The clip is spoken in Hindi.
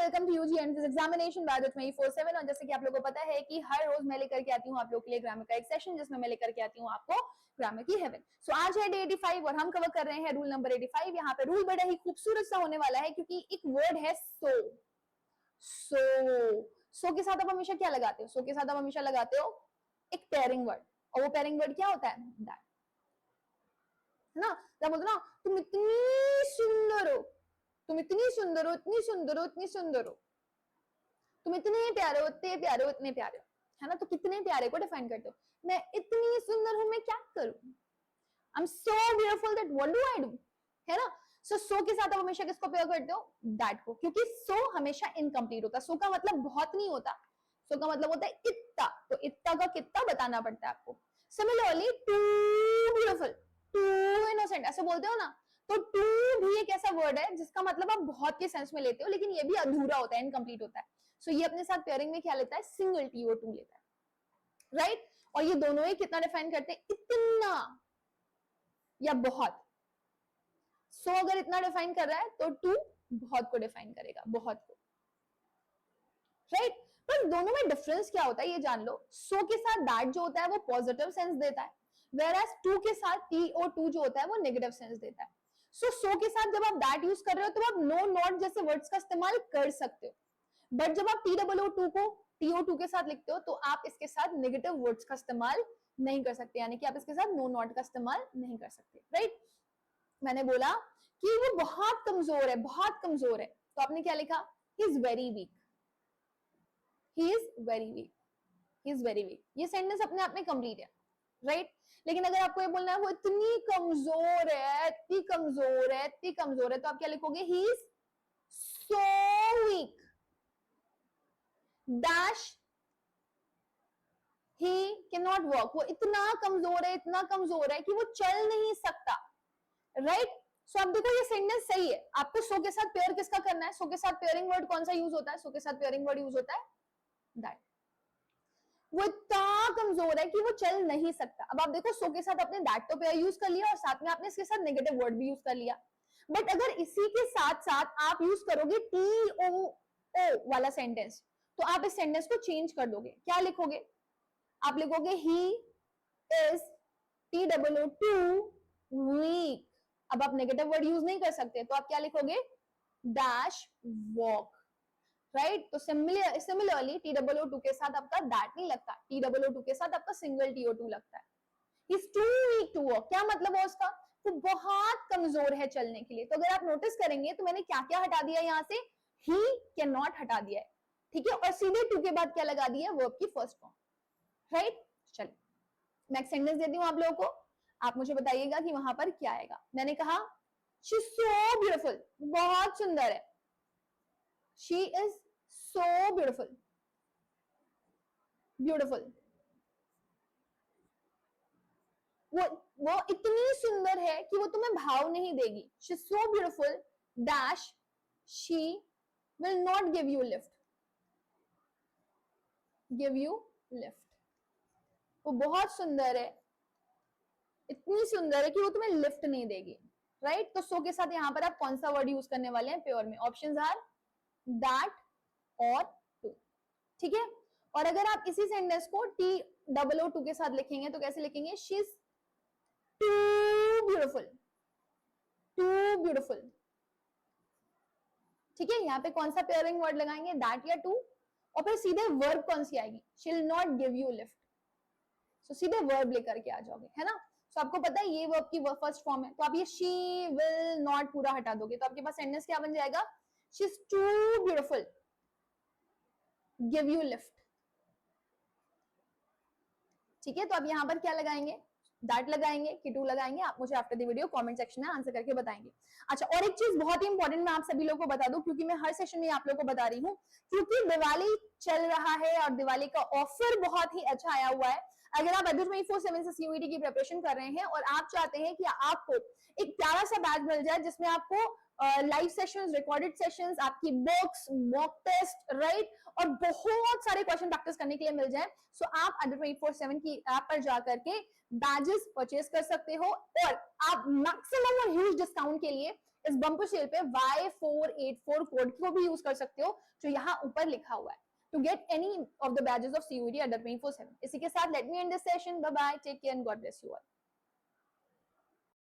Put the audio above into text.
Welcome to UG and this examination by the 24/7। और जैसे कि आप लोगों को पता है कि हर रोज मैं लेकर के आती हूँ आप लोगों के लिए ग्रामर का एक सेशन, जिसमें मैं लेकर के आती हूँ आपको ग्रामर की हेवन। सो आज है डे 85 और हम कवर कर रहे हैं रूल नंबर 85। यहाँ पे रूल बड़ा ही खूबसूरत सा होने वाला है, क्योंकि एक वर्ड है सो के साथ आप हमेशा क्या लगाते हो? सो के साथ आप हमेशा लगाते हो एक पेयरिंग वर्ड, और वो पेयरिंग वर्ड क्या होता है? दैट, है ना? क्या बोलते ना, तुम इतनी सुंदर हो, तुम इतनी सुंदर हो, इतनी सुंदर हो, इतनी सुंदर हो, तुम इतने प्यारे हो, इतने प्यारे हो, इतने प्यारे हो, है ना? तो कितने प्यारे को डिफाइन करते हो। मैं इतनी सुंदर हूं, मैं क्या करूं? I am so beautiful that what do I do, है ना? सो के साथ आप हमेशा किसको पेयर करते हो? दैट को, क्योंकि सो हमेशा इनकम्प्लीट होता है। सो का मतलब बहुत नहीं होता, सो का मतलब होता है इतना, तो इतना का कितना बताना पड़ता है आपको। Similarly too beautiful, too innocent ऐसे बोलते हो ना, तो टू भी एक ऐसा वर्ड है जिसका मतलब आप बहुत के सेंस में लेते हो, लेकिन ये भी अधूरा होता है, इनकम्प्लीट होता है। सो ये अपने साथ पेयरिंग में क्या लेता है? सिंगल टी ओ टू लेता है, राइट? और ये दोनों ही कितना डिफाइन करते हैं? इतना या बहुत। सो अगर इतना डिफाइन कर रहा है तो टू बहुत को डिफाइन करेगा, बहुत को, राइट? पर दोनों में डिफरेंस क्या होता है ये जान लो। सो के साथ दैट जो होता है वो पॉजिटिव सेंस देता है, वेयरएज टू के साथ टी ओ टू जो होता है वो नेगेटिव सेंस देता है। सो के साथ जब आप दैट यूज कर रहे हो तो आप नो नॉट जैसे वर्ड्स का इस्तेमाल कर सकते हो, बट जब आप टी डबल ओ टू को टी ओ टू के साथ लिखते हो तो आप इसके साथ नेगेटिव वर्ड्स का इस्तेमाल नहीं कर सकते, यानी कि आप इसके साथ नो नॉट का इस्तेमाल नहीं कर सकते, राइट? मैंने बोला कि वो बहुत कमजोर है, बहुत कमजोर है, तो आपने क्या लिखा? He is very weak, he is very weak, he is very weak. ये सेंटेंस अपने आप में कंप्लीट है, राइट? लेकिन अगर आपको ये बोलना है वो इतनी कमजोर है, इतनी कमजोर है, इतनी कमजोर है, तो आप क्या लिखोगे? He is so weak dash he can not walk. वो इतना कमजोर है, इतना कमजोर है कि वो चल नहीं सकता, राइट? सो अब देखो ये सेंटेंस सही है। आपको सो के साथ पेयर किसका करना है? सो के साथ पेयरिंग वर्ड कौन सा यूज होता है? सो के साथ पेयरिंग वर्ड यूज होता है दैट। वो इतना कमजोर है कि वो चल नहीं सकता। अब आप देखो सो के साथ आपने दैट तो पेयर यूज कर लिया और साथ में आपने इसके साथ नेगेटिव वर्ड भी यूज कर लिया, बट अगर इसी के साथ साथ आप यूज करोगे टी ओ ओ वाला सेंटेंस, तो आप इस सेंटेंस को चेंज कर दोगे। क्या लिखोगे? आप लिखोगे he is T double O too weak. अब आप नेगेटिव वर्ड यूज नहीं कर सकते, तो आप क्या लिखोगे? Dash walk, right? तो similarly T double O too के साथ आपका दैट नहीं लगता, टी डबल ओ टू के साथ आपका सिंगल टी ओ टू लगता है। He's too weak to walk, क्या मतलब है उसका? वो बहुत कमजोर है चलने के लिए। तो अगर आप नोटिस करेंगे तो मैंने क्या क्या हटा दिया यहां से? ही कैन नॉट हटा दिया है, ठीक है, और सीधे टू के बाद क्या लगा दिया? वर्ब की फर्स्ट फॉर्म, राइट? चलिए मैं एक सेंटेंस देती हूँ आप लोगों को, आप मुझे बताइएगा कि वहां पर क्या आएगा। मैंने कहा शी इज सो ब्यूटीफुल, बहुत सुंदर है। She is so beautiful, beautiful. वो इतनी सुंदर है कि वो तुम्हें भाव नहीं देगी। She is so beautiful dash she will not give you lift, give you lift. वो बहुत सुंदर है, इतनी सुंदर है कि वो तुम्हें लिफ्ट नहीं देगी, राइट? तो सो के साथ यहां पर आप कौन सा वर्ड यूज करने वाले हैं प्योर में? ऑप्शंस आर दैट और टू, ठीक है? और अगर आप इसी सेंटेंस को टी डबल ओ टू के साथ लिखेंगे तो कैसे लिखेंगे? She is too beautiful, too beautiful, ठीक है? यहाँ पे कौन सा पेयरिंग वर्ड लगाएंगे? दैट या टू, और फिर सीधे वर्ब कौन सी आएगी? She will not give you lift. So सीधे वर्ब लेकर के आ जाओगे, है ना? सो आपको पता है ये वर्ब की फर्स्ट फॉर्म है, तो आप ये शी विल नॉट पूरा हटा दोगे, तो आपके पास सेंटेंस क्या बन जाएगा? She is too beautiful give you lift, ठीक है? तो अब यहां पर क्या लगाएंगे? दैट लगाएंगे कि टू लगाएंगे? आप मुझे after the video comment section में आंसर करके बताएंगे। अच्छा, और एक चीज बहुत ही इंपॉर्टेंट मैं आप सभी लोगों को बता दूं, क्योंकि मैं हर सेशन में आप लोगों को बता रही हूँ, क्योंकि दिवाली चल रहा है और दिवाली का ऑफर बहुत ही अच्छा आया हुआ है। अगर आप अभी 24/7 से सीयूईटी की प्रिपरेशन कर रहे हैं और आप चाहते हैं कि आपको एक प्यारा सा बैच मिल जाए जिसमें आपको लाइव सेशंस, रिकॉर्डेड सेशंस, आपकी बुक्स, मॉक टेस्ट, राइट, और बहुत सारे क्वेश्चन प्रैक्टिस करने के लिए मिल जाए, सो आप अंडर 24/7 की ऐप पर जाकर के बैजेस परचेज कर सकते हो, और आप मैक्सिमम और ह्यूज डिस्काउंट के लिए इस बम्पर सेल पे Y484 कोड को भी यूज कर सकते हो जो यहाँ ऊपर लिखा हुआ है to get any of the badges of CUET under 24/7. इसी के साथ let me end this session. Bye bye. Take care and God bless you all.